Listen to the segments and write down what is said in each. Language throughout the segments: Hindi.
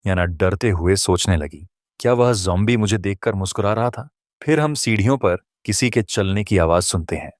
याना डरते हुए सोचने लगी, क्या वह ज़ॉम्बी मुझे देखकर मुस्कुरा रहा था? फिर हम सीढ़ियों पर किसी के चलने की आवाज़ सुनते हैं।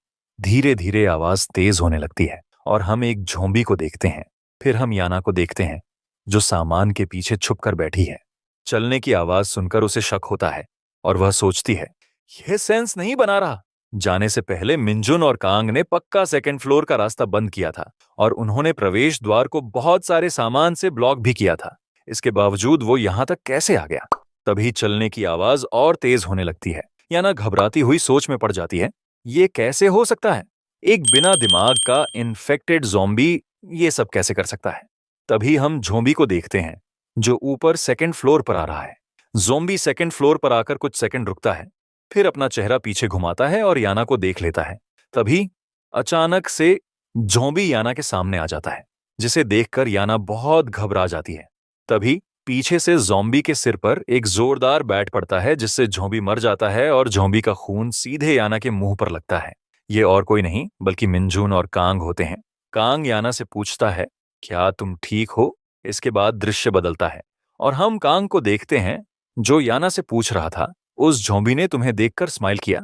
धीरे धीरे आवाज़ तेज होने लगती है और हम एक ज़ॉम्बी को देखते हैं। फिर हम याना को देखते हैं, जो सामान के पीछे छुपकर बैठी है। चलने की आवाज़ सुनकर उसे शक होता है और वह सोचती है, यह सेंस नहीं बना रहा। जाने से पहले मिंजुन और कांग ने पक्का सेकंड फ्लोर का रास्ता बंद किया था और उन्होंने प्रवेश द्वार को बहुत सारे सामान से ब्लॉक भी किया था। इसके बावजूद वो यहां तक कैसे आ गया? तभी चलने की आवाज और तेज होने लगती है। याना घबराती हुई सोच में पड़ जाती है, ये कैसे हो सकता है? एक बिना दिमाग का इन्फेक्टेड ज़ॉम्बी ये सब कैसे कर सकता है? तभी हम ज़ॉम्बी को देखते हैं, जो ऊपर सेकंड फ्लोर पर आ रहा है। ज़ॉम्बी सेकंड फ्लोर पर आकर कुछ सेकंड रुकता है, फिर अपना चेहरा पीछे घुमाता है और याना को देख लेता है। तभी अचानक से ज़ॉम्बी याना के सामने आ जाता है, जिसे देखकर याना बहुत घबरा जाती है। तभी पीछे से ज़ॉम्बी के सिर पर एक जोरदार बैट पड़ता है, जिससे ज़ॉम्बी मर जाता है और ज़ॉम्बी का खून सीधे याना के मुंह पर लगता है। ये और कोई नहीं बल्कि मिंजून और कांग होते हैं। कांग याना से पूछता है, क्या तुम ठीक हो? इसके बाद दृश्य बदलता है और हम कांग को देखते हैं, जो याना से पूछ रहा था, उस ज़ॉम्बी ने तुम्हें देखकर स्माइल किया?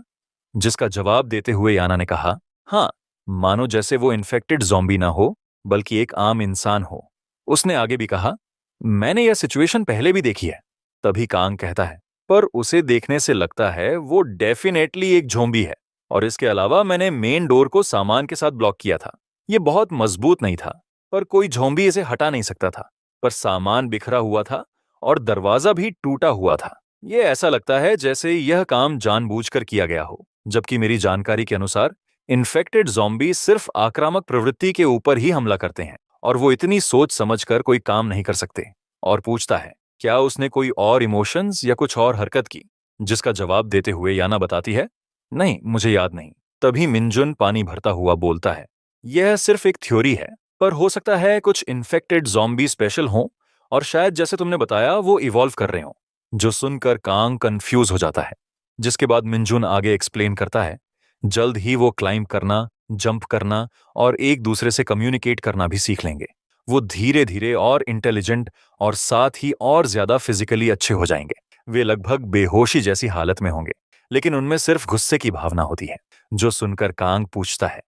जिसका जवाब देते हुए याना ने कहा, हाँ, मानो जैसे वो इन्फेक्टेड ज़ॉम्बी ना हो बल्कि एक आम इंसान हो। उसने आगे भी कहा, मैंने यह सिचुएशन पहले भी देखी है। तभी कांग कहता है, पर उसे देखने से लगता है वो डेफिनेटली एक ज़ॉम्बी है और इसके अलावा मैंने मेन डोर को सामान के साथ ब्लॉक किया था। ये बहुत मजबूत नहीं था, पर कोई ज़ॉम्बी इसे हटा नहीं सकता था। पर सामान बिखरा हुआ था और दरवाजा भी टूटा हुआ था। ये ऐसा लगता है जैसे यह काम जानबूझकर किया गया हो, जबकि मेरी जानकारी के अनुसार इन्फेक्टेड ज़ॉम्बी सिर्फ आक्रामक प्रवृत्ति के ऊपर ही हमला करते हैं और वो इतनी सोच समझकर कोई काम नहीं कर सकते। और पूछता है, क्या उसने कोई और इमोशंस या कुछ और हरकत की? जिसका जवाब देते हुए याना बताती है, नहीं, मुझे याद नहीं। तभी मिंजुन पानी भरता हुआ बोलता है, यह सिर्फ एक थ्योरी है, पर हो सकता है कुछ इन्फेक्टेड ज़ॉम्बी स्पेशल हों और शायद जैसे तुमने बताया वो इवॉल्व कर रहे हों। जो सुनकर कांग कंफ्यूज हो जाता है। जिसके बाद मिंजुन आगे एक्सप्लेन करता है, जल्द ही वो क्लाइंब करना, जंप करना और एक दूसरे से कम्युनिकेट करना भी सीख लेंगे। वो धीरे धीरे और इंटेलिजेंट और साथ ही और ज्यादा फिजिकली अच्छे हो जाएंगे। वे लगभग बेहोशी जैसी हालत में होंगे, लेकिन उनमें सिर्फ गुस्से की भावना होती है। जो सुनकर कांग पूछता है,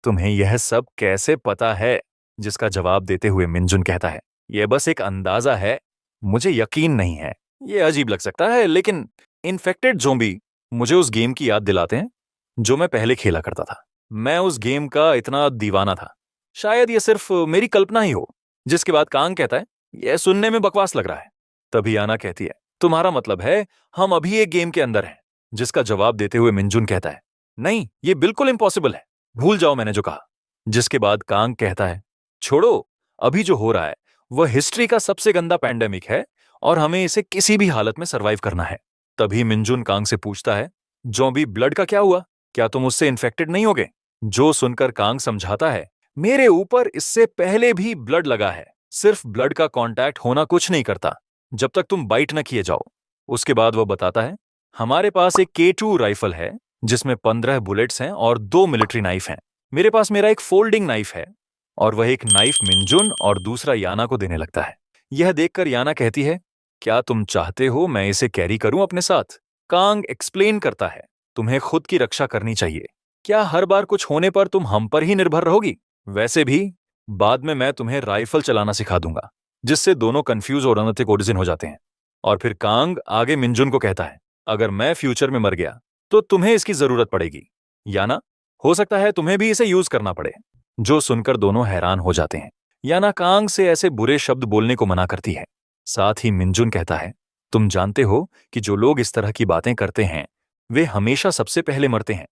तुम्हें यह सब कैसे पता है? जिसका जवाब देते हुए मिंजुन कहता है, यह बस एक अंदाजा है, मुझे यकीन नहीं है। ये अजीब लग सकता है, लेकिन इन्फेक्टेड ज़ॉम्बी मुझे उस गेम की याद दिलाते हैं जो मैं पहले खेला करता था। मैं उस गेम का इतना दीवाना था। शायद ये सिर्फ मेरी कल्पना ही हो। जिसके बाद कांग कहता है, यह सुनने में बकवास लग रहा है। तभी आना कहती है, तुम्हारा मतलब है हम अभी एक गेम के अंदर हैं? जिसका जवाब देते हुए मिंजुन कहता है, नहीं, ये बिल्कुल इम्पॉसिबल है। भूल जाओ मैंने जो कहा। जिसके बाद कांग कहता है, छोड़ो, अभी जो हो रहा है वह हिस्ट्री का सबसे गंदा पैंडेमिक है और हमें इसे किसी भी हालत में सरवाइव करना है। तभी मिंजुन कांग से पूछता है, जॉम्बी ब्लड का क्या हुआ? क्या तुम उससे इन्फेक्टेड नहीं होगे? जो सुनकर कांग समझाता है, मेरे ऊपर इससे पहले भी ब्लड लगा है। सिर्फ ब्लड का कांटेक्ट होना कुछ नहीं करता जब तक तुम बाइट न किए जाओ। उसके बाद वह बताता है, हमारे पास एक K2 राइफल है जिसमें 15 बुलेट्स हैं और 2 मिलिट्री नाइफ हैं। मेरे पास मेरा एक फोल्डिंग नाइफ है। और वह एक नाइफ मिंजुन और दूसरा याना को देने लगता है। यह देखकर याना कहती है, क्या तुम चाहते हो मैं इसे कैरी करूं अपने साथ? कांग एक्सप्लेन करता है, तुम्हें खुद की रक्षा करनी चाहिए। क्या हर बार कुछ होने पर तुम हम पर ही निर्भर रहोगी? वैसे भी बाद में मैं तुम्हें राइफल चलाना सिखा दूंगा। जिससे दोनों कंफ्यूज और अनथिक ओडिजिन हो जाते हैं। और फिर कांग आगे मिंजुन को कहता है, अगर मैं फ्यूचर में मर गया तो तुम्हें इसकी जरूरत पड़ेगी। याना, हो सकता है तुम्हें भी इसे यूज करना पड़े। जो सुनकर दोनों हैरान हो जाते हैं। याना कांग से ऐसे बुरे शब्द बोलने को मना करती है। साथ ही मिंजुन कहता है, तुम जानते हो कि जो लोग इस तरह की बातें करते हैं वे हमेशा सबसे पहले मरते हैं।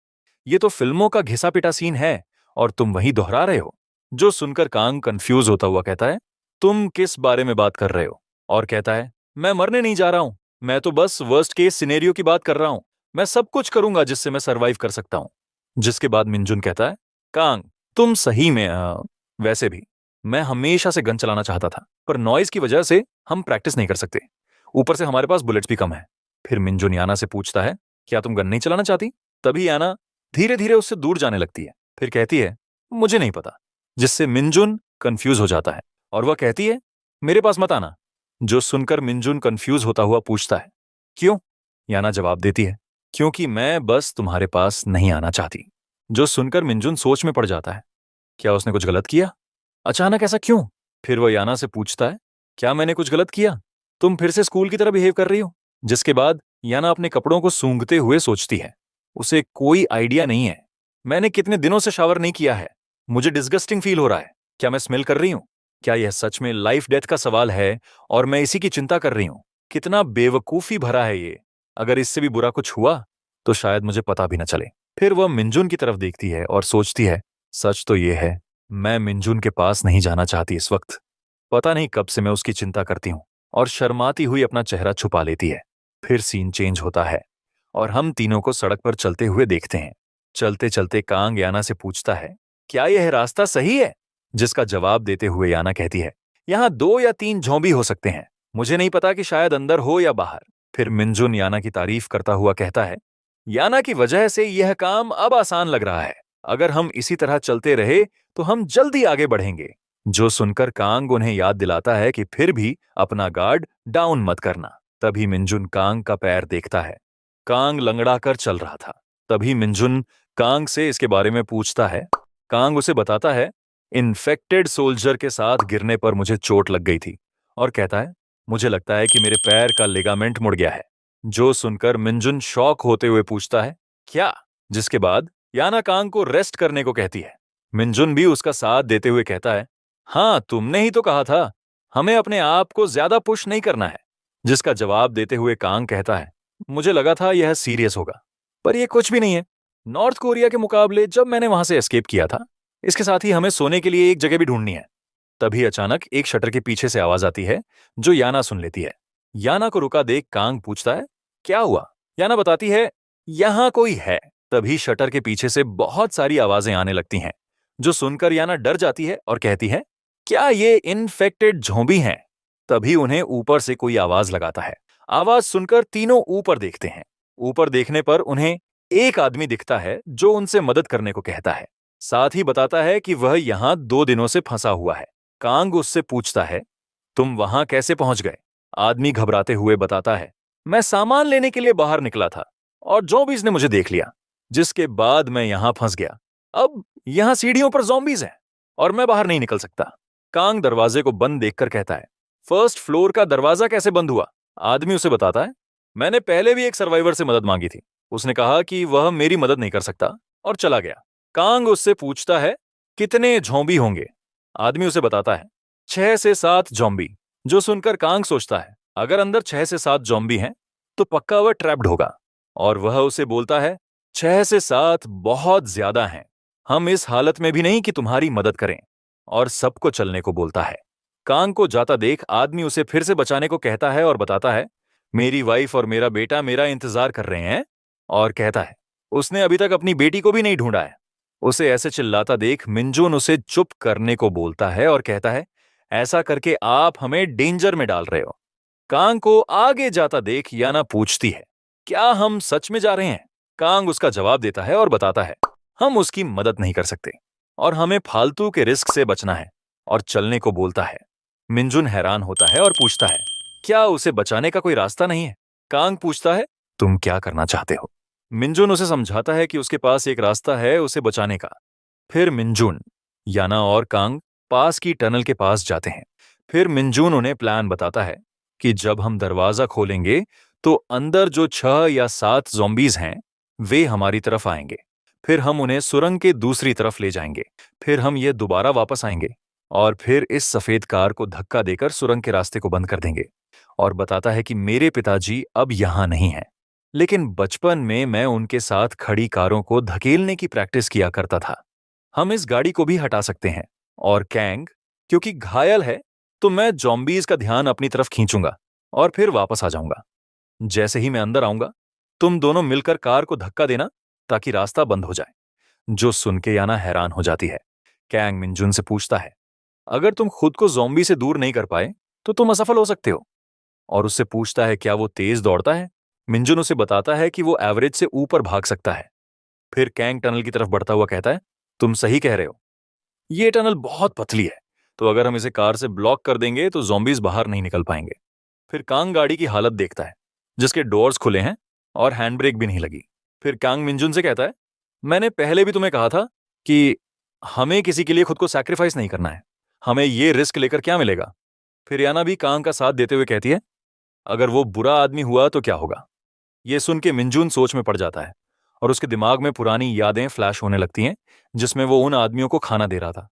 ये तो फिल्मों का घिसा पिटा सीन है और तुम वही दोहरा रहे हो। जो सुनकर कांग कंफ्यूज होता हुआ कहता है, तुम किस बारे में बात कर रहे हो? और कहता है, मैं मरने नहीं जा रहा हूं, मैं तो बस वर्स्ट केस सिनेरियो की बात कर रहा हूं। मैं सब कुछ करूंगा जिससे मैं सरवाइव कर सकता हूं। जिसके बाद मिंजुन कहता है, कांग, तुम सही में वैसे भी मैं हमेशा से गन चलाना चाहता था, पर नॉइज की वजह से हम प्रैक्टिस नहीं कर सकते। ऊपर से हमारे पास बुलेट्स भी कम है। फिर मिंजुन याना से पूछता है, क्या तुम गन नहीं चलाना चाहती? तभी याना धीरे धीरे उससे दूर जाने लगती है। फिर कहती है, मुझे नहीं पता। जिससे मिंजुन कंफ्यूज हो जाता है और वह कहती है, मेरे पास मत आना। जो सुनकर मिंजुन कंफ्यूज होता हुआ पूछता है, क्यों? याना जवाब देती है, क्योंकि मैं बस तुम्हारे पास नहीं आना चाहती। जो सुनकर मिंजुन सोच में पड़ जाता है, क्या उसने कुछ गलत किया? अचानक ऐसा क्यों? फिर वो याना से पूछता है, क्या मैंने कुछ गलत किया? तुम फिर से स्कूल की तरह बिहेव कर रही हो? जिसके बाद याना अपने कपड़ों को सूंघते हुए सोचती है, उसे कोई आइडिया नहीं है। मैंने कितने दिनों से शावर नहीं किया है। मुझे डिस्गस्टिंग फील हो रहा है। क्या मैं स्मेल कर रही हूं? क्या यह सच में लाइफ डेथ का सवाल है और मैं इसी की चिंता कर रही हूं? कितना बेवकूफी भरा है ये। अगर इससे भी बुरा कुछ हुआ तो शायद मुझे पता भी न चले। फिर वह मिंजुन की तरफ देखती है और सोचती है, सच तो ये है, मैं मिंजुन के पास नहीं जाना चाहती इस वक्त। पता नहीं कब से मैं उसकी चिंता करती हूँ और शर्माती हुई अपना चेहरा छुपा लेती है। फिर सीन चेंज होता है और हम तीनों को सड़क पर चलते हुए देखते हैं। चलते चलते कांग याना से पूछता है, क्या यह रास्ता सही है? जिसका जवाब देते हुए याना कहती है, यहाँ 2 या 3 झोंबी हो सकते हैं। मुझे नहीं पता कि शायद अंदर हो या बाहर। फिर मिंजुन याना की तारीफ करता हुआ कहता है, याना की वजह से यह काम अब आसान लग रहा है। अगर हम इसी तरह चलते रहे तो हम जल्दी आगे बढ़ेंगे। जो सुनकर कांग उन्हें याद दिलाता है कि फिर भी अपना गार्ड डाउन मत करना। तभी मिंजुन कांग का पैर देखता है। कांग लंगड़ा कर चल रहा था। तभी मिंजुन कांग से इसके बारे में पूछता है। कांग उसे बताता है, इन्फेक्टेड सोल्जर के साथ गिरने पर मुझे चोट लग गई थी, और कहता है, मुझे लगता है कि मेरे पैर का लिगामेंट मुड़ गया है। जो सुनकर मिंजुन शॉक होते हुए पूछता है, क्या? जिसके बाद याना कांग को रेस्ट करने को कहती है। मिंजुन भी उसका साथ देते हुए कहता है, हाँ, तुमने ही तो कहा था हमें अपने आप को ज्यादा पुश नहीं करना है। जिसका जवाब देते हुए कांग कहता है, मुझे लगा था यह सीरियस होगा, पर यह कुछ भी नहीं है। नॉर्थ कोरिया के मुकाबले जब मैंने वहां से एस्केप किया था। इसके साथ ही हमें सोने के लिए एक जगह भी ढूंढनी है। तभी अचानक एक शटर के पीछे से आवाज आती है, जो याना सुन लेती है। याना को रुका देख कांग पूछता है, क्या हुआ? याना बताती है, यहां कोई है। तभी शटर के पीछे से बहुत सारी आवाजें आने लगती हैं, जो सुनकर याना डर जाती है और कहती है, क्या ये इन्फेक्टेड झोंबी हैं? तभी उन्हें ऊपर से कोई आवाज लगाता है। आवाज सुनकर तीनों ऊपर देखते हैं। ऊपर देखने पर उन्हें एक आदमी दिखता है, जो उनसे मदद करने को कहता है। साथ ही बताता है कि वह यहां 2 दिनों से फंसा हुआ है। कांग उससे पूछता है, तुम वहां कैसे पहुंच गए? आदमी घबराते हुए बताता है, मैं सामान लेने के लिए बाहर निकला था और ज़ॉम्बीज़ ने मुझे देख लिया, जिसके बाद मैं यहां फंस गया। अब यहां सीढ़ियों पर ज़ॉम्बीज़ हैं और मैं बाहर नहीं निकल सकता। कांग दरवाजे को बंद देखकर कहता है, फर्स्ट फ्लोर का दरवाजा कैसे बंद हुआ? आदमी उसे बताता है, मैंने पहले भी एक सर्वाइवर से मदद मांगी थी। उसने कहा कि वह मेरी मदद नहीं कर सकता और चला गया। कांग उससे पूछता है, कितने ज़ॉम्बी होंगे? आदमी उसे बताता है, 6 से 7 ज़ॉम्बी। जो सुनकर कांग सोचता है, अगर अंदर 6 से 7 ज़ॉम्बी हैं तो पक्का वह ट्रैप्ड होगा। और वह उसे बोलता है, 6 से 7 बहुत ज्यादा हैं। हम इस हालत में भी नहीं कि तुम्हारी मदद करें। और सबको चलने को बोलता है। कांग को जाता देख आदमी उसे फिर से बचाने को कहता है और बताता है, मेरी वाइफ और मेरा बेटा मेरा इंतजार कर रहे हैं। और कहता है, उसने अभी तक अपनी बेटी को भी नहीं ढूंढा है। उसे ऐसे चिल्लाता देख मिंजुन उसे चुप करने को बोलता है और कहता है, ऐसा करके आप हमें डेंजर में डाल रहे हो। कांग को आगे जाता देख याना पूछती है, क्या हम सच में जा रहे हैं? कांग उसका जवाब देता है और बताता है, हम उसकी मदद नहीं कर सकते और हमें फालतू के रिस्क से बचना है, और चलने को बोलता है। मिंजुन हैरान होता है और पूछता है, क्या उसे बचाने का कोई रास्ता नहीं है? कांग पूछता है, तुम क्या करना चाहते हो? मिंजुन उसे समझाता है कि उसके पास एक रास्ता है उसे बचाने का। फिर मिंजुन, याना और कांग पास की टनल के पास जाते हैं। फिर मिंजुन उन्हें प्लान बताता है कि जब हम दरवाजा खोलेंगे तो अंदर जो 6 या 7 ज़ॉम्बीज़ हैं, वे हमारी तरफ आएंगे। फिर हम उन्हें सुरंग के दूसरी तरफ ले जाएंगे। फिर हम ये दोबारा वापस आएंगे और फिर इस सफेद कार को धक्का देकर सुरंग के रास्ते को बंद कर देंगे। और बताता है कि मेरे पिताजी अब यहां नहीं हैं, लेकिन बचपन में मैं उनके साथ खड़ी कारों को धकेलने की प्रैक्टिस किया करता था। हम इस गाड़ी को भी हटा सकते हैं। और कैंग, क्योंकि घायल है, तो मैं ज़ॉम्बीज़ का ध्यान अपनी तरफ खींचूंगा और फिर वापस आ जाऊंगा। जैसे ही मैं अंदर आऊंगा, तुम दोनों मिलकर कार को धक्का देना ताकि रास्ता बंद हो जाए। जो सुन के याना हैरान हो जाती है। कैंग मिंजुन से पूछता है, अगर तुम खुद को ज़ॉम्बी से दूर नहीं कर पाए तो तुम असफल हो सकते हो। और उससे पूछता है, क्या वो तेज दौड़ता है? मिंजुन उसे बताता है कि वो एवरेज से ऊपर भाग सकता है। फिर कैंग टनल की तरफ बढ़ता हुआ कहता है, तुम सही कह रहे हो, ये टनल बहुत पतली है, तो अगर हम इसे कार से ब्लॉक कर देंगे तो ज़ॉम्बीज़ बाहर नहीं निकल पाएंगे। फिर कांग गाड़ी की हालत देखता है, जिसके डोर्स खुले हैं और हैंड ब्रेक भी नहीं लगी। फिर कांग मिंजुन से कहता है, मैंने पहले भी तुम्हें कहा था कि हमें किसी के लिए खुद को सैक्रिफाइस नहीं करना है। हमें ये रिस्क लेकर क्या मिलेगा? फिर याना भी कांग का साथ देते हुए कहती है, अगर वो बुरा आदमी हुआ तो क्या होगा? ये सुन के मिंजुन सोच में पड़ जाता है और उसके दिमाग में पुरानी यादें फ्लैश होने लगती हैं, जिसमें वो उन आदमियों को खाना दे रहा था।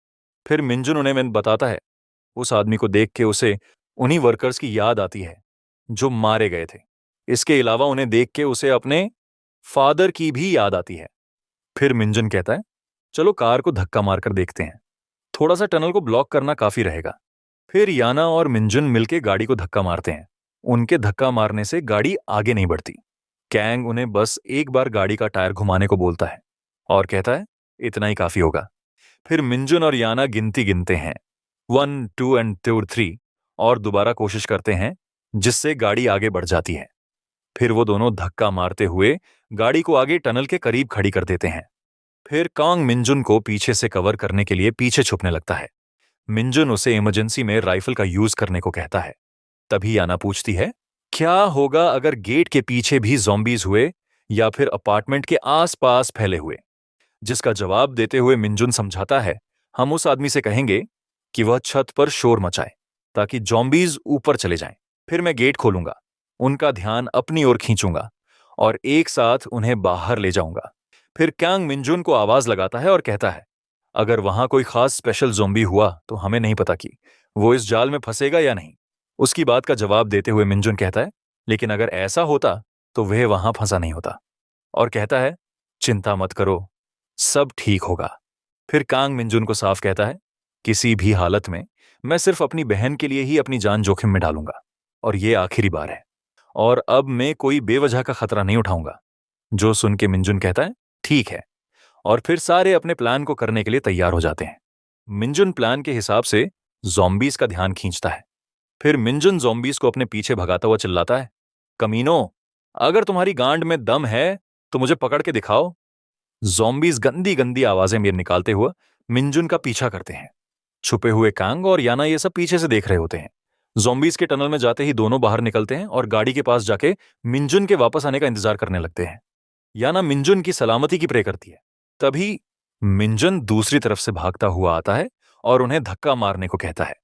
फिर मिंजुन उन्हें बताता है, उस आदमी को देख के उसे उन्हीं वर्कर्स की याद आती है जो मारे गए थे। इसके अलावा उन्हें देख के उसे अपने फादर की भी याद आती है। फिर मिंजुन कहता है, चलो कार को धक्का मारकर देखते हैं। थोड़ा सा टनल को ब्लॉक करना काफी रहेगा। फिर याना और मिंजुन मिलके गाड़ी को धक्का मारते हैं। उनके धक्का मारने से गाड़ी आगे नहीं बढ़ती। कैंग उन्हें बस एक बार गाड़ी का टायर घुमाने को बोलता है और कहता है, इतना ही काफी होगा। फिर मिंजुन और याना गिनती गिनते हैं, 1 2 एंड 2 3, और दोबारा कोशिश करते हैं, जिससे गाड़ी आगे बढ़ जाती है। फिर वो दोनों धक्का मारते हुए गाड़ी को आगे टनल के करीब खड़ी कर देते हैं। फिर कांग मिंजुन को पीछे से कवर करने के लिए पीछे छुपने लगता है। मिंजुन उसे इमरजेंसी में राइफल का यूज करने को कहता है। तभी याना पूछती है, क्या होगा अगर गेट के पीछे भी ज़ॉम्बीज हुए या फिर अपार्टमेंट के आसपास फैले हुए? जिसका जवाब देते हुए मिंजुन समझाता है, हम उस आदमी से कहेंगे कि वह छत पर शोर मचाए ताकि ज़ॉम्बीज ऊपर चले जाएं। फिर मैं गेट खोलूंगा, उनका ध्यान अपनी ओर खींचूंगा और एक साथ उन्हें बाहर ले जाऊंगा। फिर कैंग मिंजुन को आवाज लगाता है और कहता है, अगर वहां कोई खास स्पेशल ज़ॉम्बी हुआ तो हमें नहीं पता कि वो इस जाल में फंसेगा या नहीं। उसकी बात का जवाब देते हुए मिंजुन कहता है, लेकिन अगर ऐसा होता तो वह वहां फंसा नहीं होता, और कहता है, चिंता मत करो, सब ठीक होगा। फिर कांग मिंजुन को साफ कहता है, किसी भी हालत में मैं सिर्फ अपनी बहन के लिए ही अपनी जान जोखिम में डालूंगा और ये आखिरी बार है, और अब मैं कोई बेवजह का खतरा नहीं उठाऊंगा। जो सुन के मिंजुन कहता है, ठीक है, और फिर सारे अपने प्लान को करने के लिए तैयार हो जाते हैं। मिंजुन प्लान के हिसाब से ज़ॉम्बीज का ध्यान खींचता है। फिर मिंजुन ज़ॉम्बीज को अपने पीछे भगाता हुआ चिल्लाता है, कमीनो, अगर तुम्हारी गांड में दम है तो मुझे पकड़ के दिखाओ। ज़ॉम्बीज गंदी गंदी आवाजें मेर निकालते हुए मिंजुन का पीछा करते हैं। छुपे हुए कांग और याना ये सब पीछे से देख रहे होते हैं। ज़ॉम्बीज के टनल में जाते ही दोनों बाहर निकलते हैं और गाड़ी के पास जाके मिंजुन के वापस आने का इंतजार करने लगते हैं। याना मिंजुन की सलामती की प्रे करती है। तभी मिंजुन दूसरी तरफ से भागता हुआ आता है और उन्हें धक्का मारने को कहता है।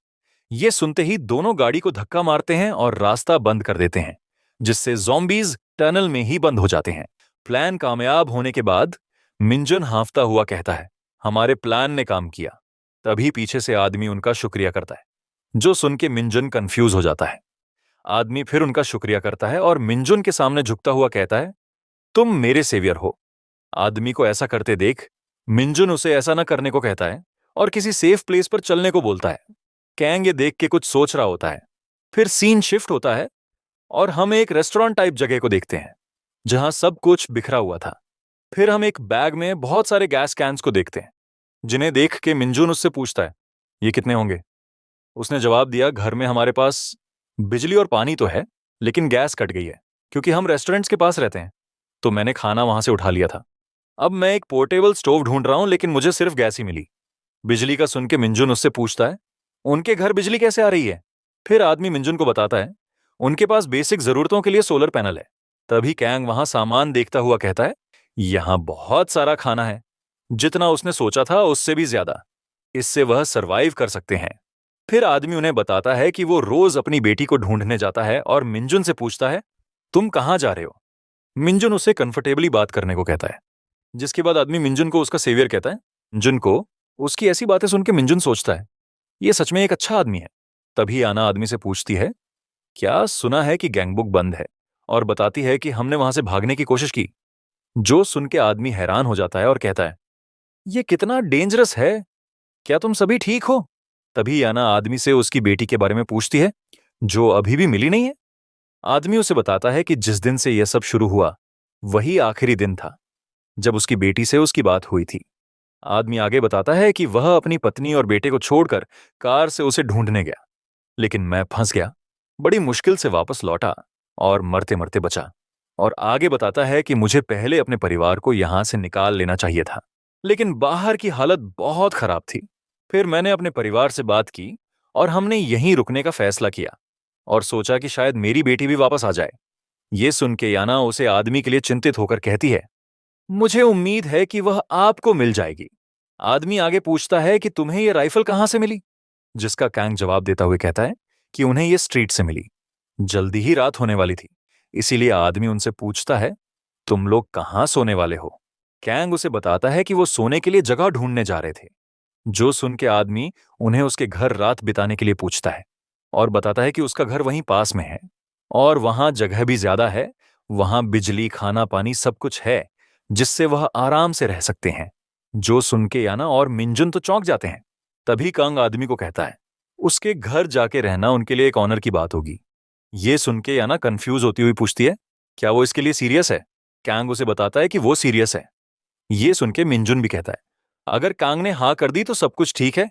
ये सुनते ही दोनों गाड़ी को धक्का मारते हैं और रास्ता बंद कर देते हैं, जिससे ज़ॉम्बीज टनल में ही बंद हो जाते हैं। प्लान कामयाब होने के बाद मिंजुन हांफता हुआ कहता है, हमारे प्लान ने काम किया। तभी पीछे से आदमी उनका शुक्रिया करता है, जो सुन के मिंजुन कंफ्यूज हो जाता है। आदमी फिर उनका शुक्रिया करता है और मिंजुन के सामने झुकता हुआ कहता है, तुम मेरे सेवियर हो। आदमी को ऐसा करते देख मिंजुन उसे ऐसा न करने को कहता है और किसी सेफ प्लेस पर चलने को बोलता है। कैंग ये देख के कुछ सोच रहा होता है। फिर सीन शिफ्ट होता है और हम एक रेस्टोरेंट टाइप जगह को देखते हैं, जहां सब कुछ बिखरा हुआ था। फिर हम एक बैग में बहुत सारे गैस कैंस को देखते हैं, जिन्हें देख के मिंजुन उससे पूछता है, ये कितने होंगे? उसने जवाब दिया, घर में हमारे पास बिजली और पानी तो है, लेकिन गैस कट गई है क्योंकि हम रेस्टोरेंट्स के पास रहते हैं, तो मैंने खाना वहां से उठा लिया था। अब मैं एक पोर्टेबल स्टोव ढूंढ रहा हूं, लेकिन मुझे सिर्फ गैस ही मिली। बिजली का सुन के मिंजुन उससे पूछता है, उनके घर बिजली कैसे आ रही है? फिर आदमी मिंजुन को बताता है, उनके पास बेसिक जरूरतों के लिए सोलर पैनल है। तभी कैंग वहां सामान देखता हुआ कहता है, यहां बहुत सारा खाना है, जितना उसने सोचा था उससे भी ज्यादा। इससे वह सरवाइव कर सकते हैं। फिर आदमी उन्हें बताता है कि वो रोज अपनी बेटी को ढूंढने जाता है और मिंजुन से पूछता है, तुम कहां जा रहे हो? मिंजुन उसे कंफर्टेबली बात करने को कहता है, जिसके बाद आदमी मिंजुन को उसका सेवियर कहता है। मिंजुन को उसकी ऐसी बातें सुन के मिंजुन सोचता है, ये सच में एक अच्छा आदमी है। तभी आना आदमी से पूछती है, क्या सुना है कि गैंगबुक बंद है, और बताती है कि हमने वहां से भागने की कोशिश की। जो सुन के आदमी हैरान हो जाता है और कहता है, ये कितना डेंजरस है, क्या तुम सभी ठीक हो? तभी याना आदमी से उसकी बेटी के बारे में पूछती है, जो अभी भी मिली नहीं है। आदमी उसे बताता है कि जिस दिन से यह सब शुरू हुआ वही आखिरी दिन था जब उसकी बेटी से उसकी बात हुई थी। आदमी आगे बताता है कि वह अपनी पत्नी और बेटे को छोड़कर कार से उसे ढूंढने गया, लेकिन मैं फंस गया, बड़ी मुश्किल से वापस लौटा और मरते मरते बचा। और आगे बताता है कि मुझे पहले अपने परिवार को यहां से निकाल लेना चाहिए था, लेकिन बाहर की हालत बहुत खराब थी। फिर मैंने अपने परिवार से बात की और हमने यहीं रुकने का फैसला किया, और सोचा कि शायद मेरी बेटी भी वापस आ जाए। ये सुन के याना उसे आदमी के लिए चिंतित होकर कहती है, मुझे उम्मीद है कि वह आपको मिल जाएगी। आदमी आगे पूछता है कि तुम्हें यह राइफल कहां से मिली? जिसका कैंग जवाब देता हुए कहता है कि उन्हें यह स्ट्रीट से मिली। जल्दी ही रात होने वाली थी, इसीलिए आदमी उनसे पूछता है, तुम लोग कहां सोने वाले हो? कैंग उसे बताता है कि वो सोने के लिए जगह ढूंढने जा रहे थे। जो सुन के आदमी उन्हें उसके घर रात बिताने के लिए पूछता है और बताता है कि उसका घर वहीं पास में है और वहां जगह भी ज्यादा है, वहां बिजली, खाना, पानी सब कुछ है, जिससे वह आराम से रह सकते हैं। जो सुन के याना और मिंजुन तो चौंक जाते हैं। तभी कांग आदमी को कहता है, उसके घर जाके रहना उनके लिए एक ऑनर की बात होगी। ये सुन के याना कंफ्यूज होती हुई पूछती है, क्या वो इसके लिए सीरियस है? कांग उसे बताता है कि वो सीरियस है। ये सुन के मिंजुन भी कहता है, अगर कांग ने हाँ कर दी तो सब कुछ ठीक है।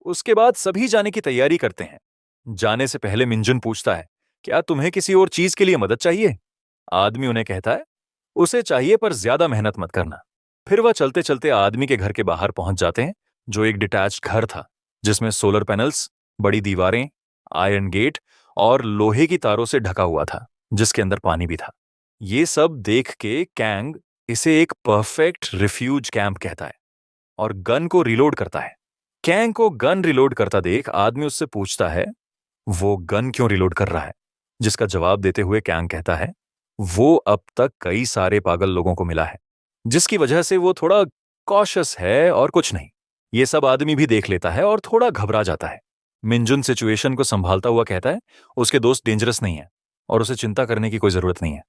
उसके बाद सभी जाने की तैयारी करते हैं। जाने से पहले मिंजुन पूछता है, क्या तुम्हें किसी और चीज के लिए मदद चाहिए? आदमी उन्हें कहता है, उसे चाहिए पर ज्यादा मेहनत मत करना। फिर वह चलते चलते आदमी के घर के बाहर पहुंच जाते हैं, जो एक डिटैच्ड घर था, जिसमें सोलर पैनल्स, बड़ी दीवारें, आयरन गेट और लोहे की तारों से ढका हुआ था, जिसके अंदर पानी भी था। ये सब देख के कैंग इसे एक परफेक्ट रिफ्यूज कैंप कहता है और गन को रिलोड करता है। कैंग को गन रिलोड करता देख आदमी उससे पूछता है, वो गन क्यों रिलोड कर रहा है? जिसका जवाब देते हुए कैंग कहता है, वो अब तक कई सारे पागल लोगों को मिला है, जिसकी वजह से वो थोड़ा कॉशियस है और कुछ नहीं। ये सब आदमी भी देख लेता है और थोड़ा घबरा जाता है। मिंजुन सिचुएशन को संभालता हुआ कहता है, उसके दोस्त डेंजरस नहीं है और उसे चिंता करने की कोई जरूरत नहीं है।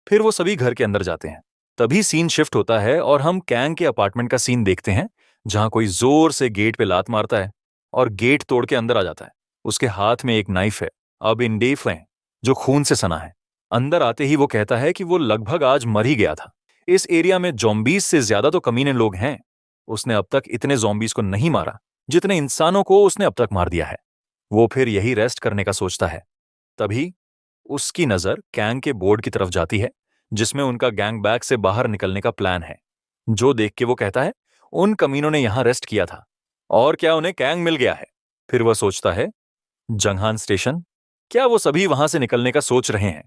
फिर वो सभी घर के अंदर जाते हैं। तभी सीन शिफ्ट होता है और हम कैंग के अपार्टमेंट का सीन देखते हैं, जहां कोई जोर से गेट पे लात मारता है और गेट तोड़ के अंदर आ जाता है। उसके हाथ में एक नाइफ है, अब इंडेफलें, जो खून से सना है। अंदर आते ही वो कहता है कि वो लगभग आज मर ही गया था। इस एरिया में ज़ॉम्बीज से ज्यादा तो कमीने लोग हैं। उसने अब तक इतने ज़ॉम्बीज को नहीं मारा जितने इंसानों को उसने अब तक मार दिया है। वो फिर यही रेस्ट करने का सोचता है। तभी उसकी नजर कैंग के बोर्ड की तरफ जाती है, जिसमें उनका गैंग बैग से बाहर निकलने का प्लान है। जो देख के वो कहता है, उन कमीनों ने यहां रेस्ट किया था और क्या उन्हें कैंग मिल गया है? फिर वह सोचता है, जंगहान स्टेशन, क्या वो सभी वहां से निकलने का सोच रहे हैं?